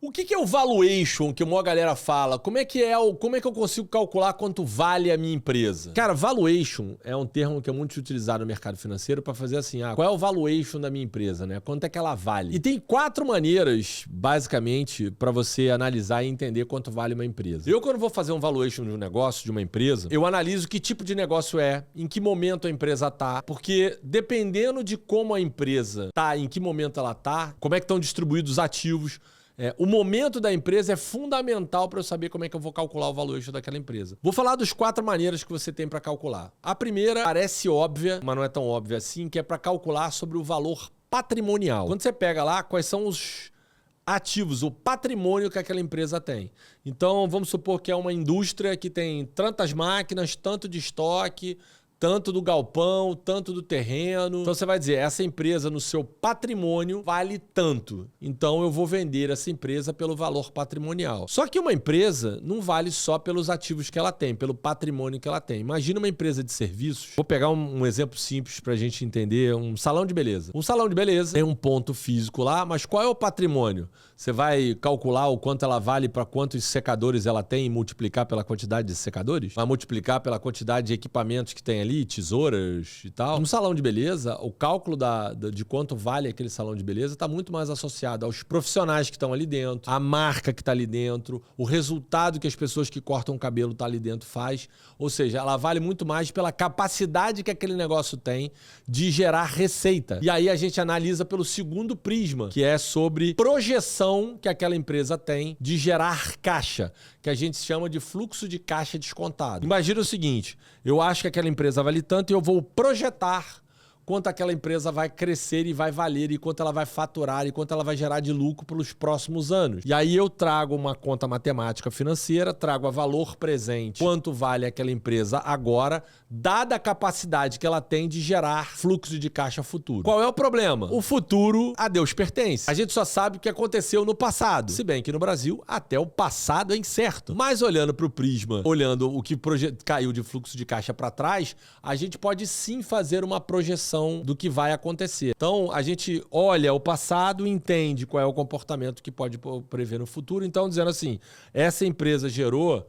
O que é o valuation que a maior galera fala? Como é que eu consigo calcular quanto vale a minha empresa? Cara, valuation é um termo que é muito utilizado no mercado financeiro para fazer assim, qual é o valuation da minha empresa, né? Quanto é que ela vale? E tem 4 maneiras, basicamente, para você analisar e entender quanto vale uma empresa. Eu, quando vou fazer um valuation de um negócio, de uma empresa, eu analiso que tipo de negócio é, em que momento a empresa tá, porque dependendo de como a empresa tá, em que momento ela tá, como é que estão distribuídos os ativos, o momento da empresa é fundamental para eu saber como é que eu vou calcular o valuation daquela empresa. Vou falar dos 4 maneiras que você tem para calcular. A primeira parece óbvia, mas não é tão óbvia assim, que é para calcular sobre o valor patrimonial. Quando você pega lá, quais são os ativos, o patrimônio que aquela empresa tem. Então, vamos supor que é uma indústria que tem tantas máquinas, tanto de estoque, tanto do galpão, tanto do terreno. Então você vai dizer, essa empresa no seu patrimônio vale tanto. Então eu vou vender essa empresa pelo valor patrimonial. Só que uma empresa não vale só pelos ativos que ela tem, pelo patrimônio que ela tem. Imagina uma empresa de serviços. Vou pegar um exemplo simples para a gente entender. Um salão de beleza. Um salão de beleza tem um ponto físico lá, mas qual é o patrimônio? Você vai calcular o quanto ela vale para quantos secadores ela tem e multiplicar pela quantidade de secadores? Vai multiplicar pela quantidade de equipamentos que tem ali, tesouras e tal. No salão de beleza, o cálculo de quanto vale aquele salão de beleza está muito mais associado aos profissionais que estão ali dentro, a marca que está ali dentro, o resultado que as pessoas que cortam o cabelo tá ali dentro faz. Ou seja, ela vale muito mais pela capacidade que aquele negócio tem de gerar receita. E aí a gente analisa pelo segundo prisma, que é sobre projeção que aquela empresa tem de gerar caixa, que a gente chama de fluxo de caixa descontado. Imagina o seguinte, eu acho que aquela empresa vale tanto e eu vou projetar quanto aquela empresa vai crescer e vai valer, e quanto ela vai faturar, e quanto ela vai gerar de lucro pelos próximos anos. E aí eu trago uma conta matemática financeira, trago a valor presente, quanto vale aquela empresa agora, dada a capacidade que ela tem de gerar fluxo de caixa futuro. Qual é o problema? O futuro a Deus pertence. A gente só sabe o que aconteceu no passado. Se bem que no Brasil, até o passado é incerto. Mas olhando para o prisma, olhando o que caiu de fluxo de caixa para trás, a gente pode sim fazer uma projeção do que vai acontecer. Então, a gente olha o passado e entende qual é o comportamento que pode prever no futuro. Então, dizendo assim, essa empresa gerou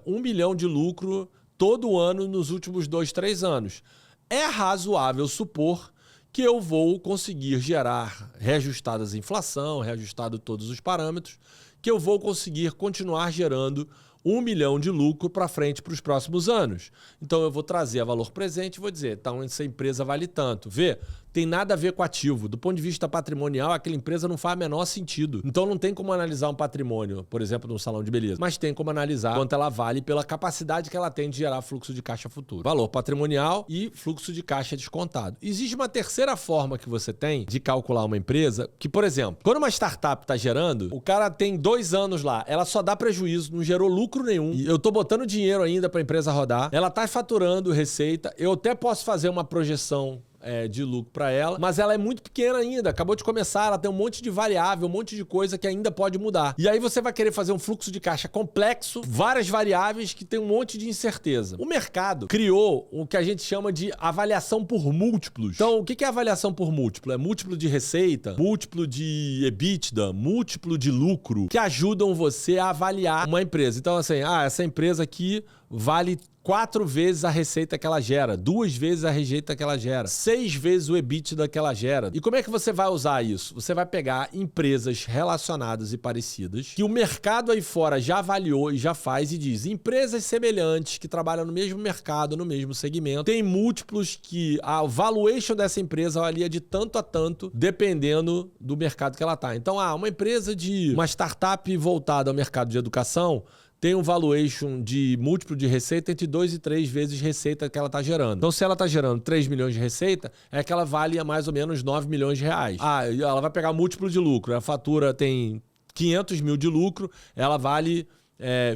1 milhão de lucro todo ano nos últimos 2, 3 anos. É razoável supor que eu vou conseguir gerar, reajustadas a inflação, reajustado todos os parâmetros, que eu vou conseguir continuar gerando 1 milhão de lucro para frente para os próximos anos. Então eu vou trazer a valor presente e vou dizer, então essa empresa vale tanto. Vê? Tem nada a ver com ativo. Do ponto de vista patrimonial, aquela empresa não faz o menor sentido. Então não tem como analisar um patrimônio, por exemplo, num salão de beleza, mas tem como analisar quanto ela vale pela capacidade que ela tem de gerar fluxo de caixa futuro. Valor patrimonial e fluxo de caixa descontado. Existe uma terceira forma que você tem de calcular uma empresa, que, por exemplo, quando uma startup está gerando, o cara tem 2 anos lá, ela só dá prejuízo, não gerou lucro nenhum, e eu tô botando dinheiro ainda para a empresa rodar, ela tá faturando receita, eu até posso fazer uma projeção de lucro para ela, mas ela é muito pequena ainda, acabou de começar, ela tem um monte de variável, um monte de coisa que ainda pode mudar. E aí você vai querer fazer um fluxo de caixa complexo, várias variáveis que tem um monte de incerteza. O mercado criou o que a gente chama de avaliação por múltiplos. Então, o que é avaliação por múltiplo? É múltiplo de receita, múltiplo de EBITDA, múltiplo de lucro, que ajudam você a avaliar uma empresa. Então, assim, essa empresa aqui vale 4 vezes a receita que ela gera, 2 vezes a receita que ela gera, 6 vezes o EBITDA que ela gera. E como é que você vai usar isso? Você vai pegar empresas relacionadas e parecidas, que o mercado aí fora já avaliou e já faz e diz, empresas semelhantes que trabalham no mesmo mercado, no mesmo segmento, tem múltiplos que a valuation dessa empresa valia de tanto a tanto, dependendo do mercado que ela tá. Então, uma empresa uma startup voltada ao mercado de educação, tem um valuation de múltiplo de receita entre 2 e 3 vezes receita que ela está gerando. Então, se ela está gerando 3 milhões de receita, é que ela vale mais ou menos 9 milhões de reais. Ela vai pegar múltiplo de lucro. A fatura tem 500 mil de lucro, ela vale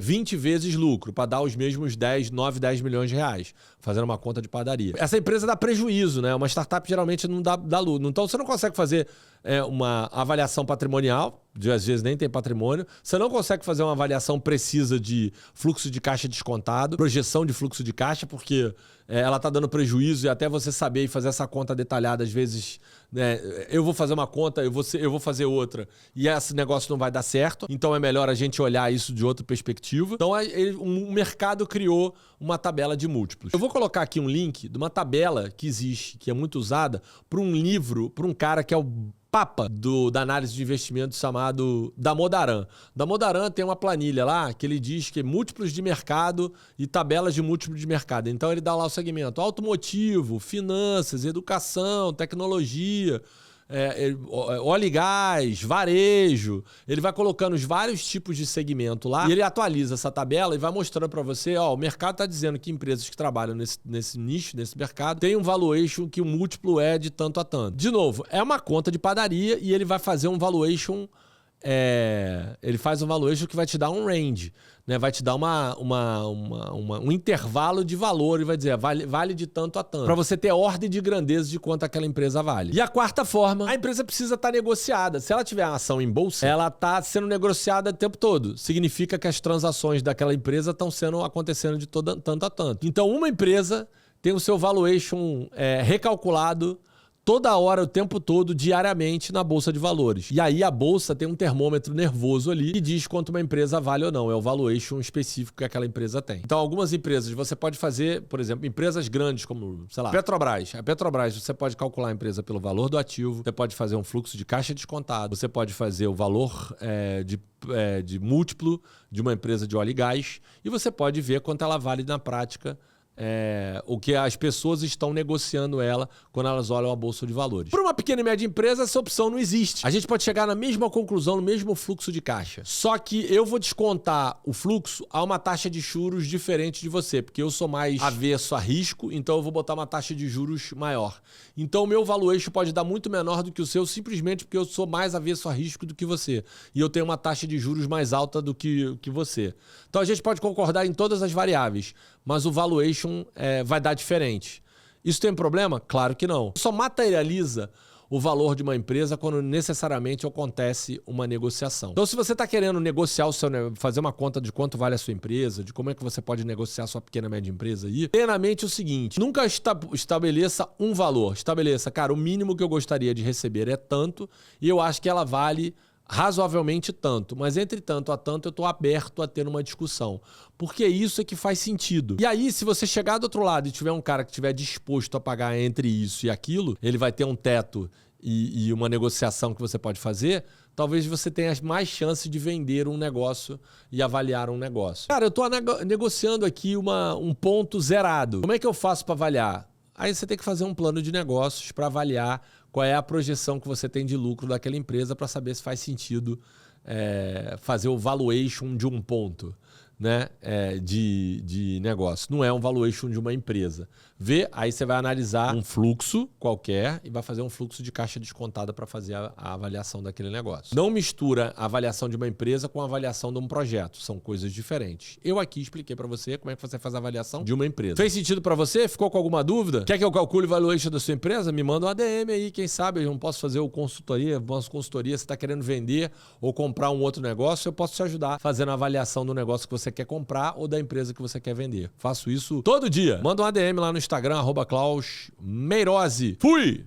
20 vezes lucro, para dar os mesmos 9, 10 milhões de reais, fazendo uma conta de padaria. Essa empresa dá prejuízo, né? Uma startup geralmente não dá lucro. Então, você não consegue fazer uma avaliação patrimonial, às vezes nem tem patrimônio. Você não consegue fazer uma avaliação precisa de fluxo de caixa descontado, projeção de fluxo de caixa, porque ela está dando prejuízo e até você saber e fazer essa conta detalhada, às vezes, né, eu vou fazer uma conta, eu vou fazer outra e esse negócio não vai dar certo. Então é melhor a gente olhar isso de outra perspectiva. Então o mercado criou uma tabela de múltiplos. Eu vou colocar aqui um link de uma tabela que existe, que é muito usada, para um livro, para um cara que é o papa da análise de investimentos chamado Damodaran. Damodaran tem uma planilha lá que ele diz que múltiplos de mercado e tabelas de múltiplos de mercado. Então ele dá lá o segmento automotivo, finanças, educação, tecnologia, óleo e gás, varejo. Ele vai colocando os vários tipos de segmento lá e ele atualiza essa tabela e vai mostrando para você, ó, o mercado está dizendo que empresas que trabalham nesse nicho, nesse mercado, tem um valuation que o múltiplo é de tanto a tanto. De novo, é uma conta de padaria e ele vai fazer um valuation, ele faz um valuation que vai te dar um range, né? Vai te dar um intervalo de valor e vai dizer, vale de tanto a tanto. Para você ter ordem de grandeza de quanto aquela empresa vale. E a quarta forma, a empresa precisa estar negociada. Se ela tiver uma ação em bolsa, ela está sendo negociada o tempo todo. Significa que as transações daquela empresa estão acontecendo de tanto a tanto. Então, uma empresa tem o seu valuation recalculado toda hora, o tempo todo, diariamente na Bolsa de Valores. E aí a Bolsa tem um termômetro nervoso ali que diz quanto uma empresa vale ou não. É o valuation específico que aquela empresa tem. Então, algumas empresas você pode fazer, por exemplo, empresas grandes como, sei lá, Petrobras. A Petrobras, você pode calcular a empresa pelo valor do ativo, você pode fazer um fluxo de caixa descontado, você pode fazer o valor de múltiplo de uma empresa de óleo e gás e você pode ver quanto ela vale na prática, o que as pessoas estão negociando ela quando elas olham a Bolsa de Valores. Para uma pequena e média empresa, essa opção não existe. A gente pode chegar na mesma conclusão, no mesmo fluxo de caixa. Só que eu vou descontar o fluxo a uma taxa de juros diferente de você, porque eu sou mais avesso a risco, então eu vou botar uma taxa de juros maior. Então o meu valuation pode dar muito menor do que o seu, simplesmente porque eu sou mais avesso a risco do que você. E eu tenho uma taxa de juros mais alta do que você. Então a gente pode concordar em todas as variáveis, mas o valuation vai dar diferente. Isso tem problema? Claro que não. Só materializa o valor de uma empresa quando necessariamente acontece uma negociação. Então, se você está querendo negociar fazer uma conta de quanto vale a sua empresa, de como é que você pode negociar a sua pequena e média empresa aí, tenha na mente o seguinte: nunca estabeleça um valor. Estabeleça, cara, o mínimo que eu gostaria de receber é tanto e eu acho que ela vale razoavelmente tanto, mas entre tanto a tanto eu estou aberto a ter uma discussão, porque isso é que faz sentido. E aí, se você chegar do outro lado e tiver um cara que estiver disposto a pagar entre isso e aquilo, ele vai ter um teto e uma negociação que você pode fazer, talvez você tenha mais chance de vender um negócio e avaliar um negócio. Cara, eu estou negociando aqui um ponto zerado. Como é que eu faço para avaliar? Aí você tem que fazer um plano de negócios para avaliar qual é a projeção que você tem de lucro daquela empresa para saber se faz sentido fazer o valuation de um ponto, né, de negócio. Não é um valuation de uma empresa. Aí você vai analisar um fluxo qualquer e vai fazer um fluxo de caixa descontada para fazer a avaliação daquele negócio. Não mistura a avaliação de uma empresa com a avaliação de um projeto. São coisas diferentes. Eu aqui expliquei para você como é que você faz a avaliação de uma empresa. Fez sentido para você? Ficou com alguma dúvida? Quer que eu calcule o valuation da sua empresa? Me manda um ADM aí, quem sabe eu não posso fazer consultoria, você está querendo vender ou comprar um outro negócio, eu posso te ajudar fazendo a avaliação do negócio que você quer comprar ou da empresa que você quer vender. Faço isso todo dia. Manda um ADM lá no Instagram, @ClausMeirose. Fui!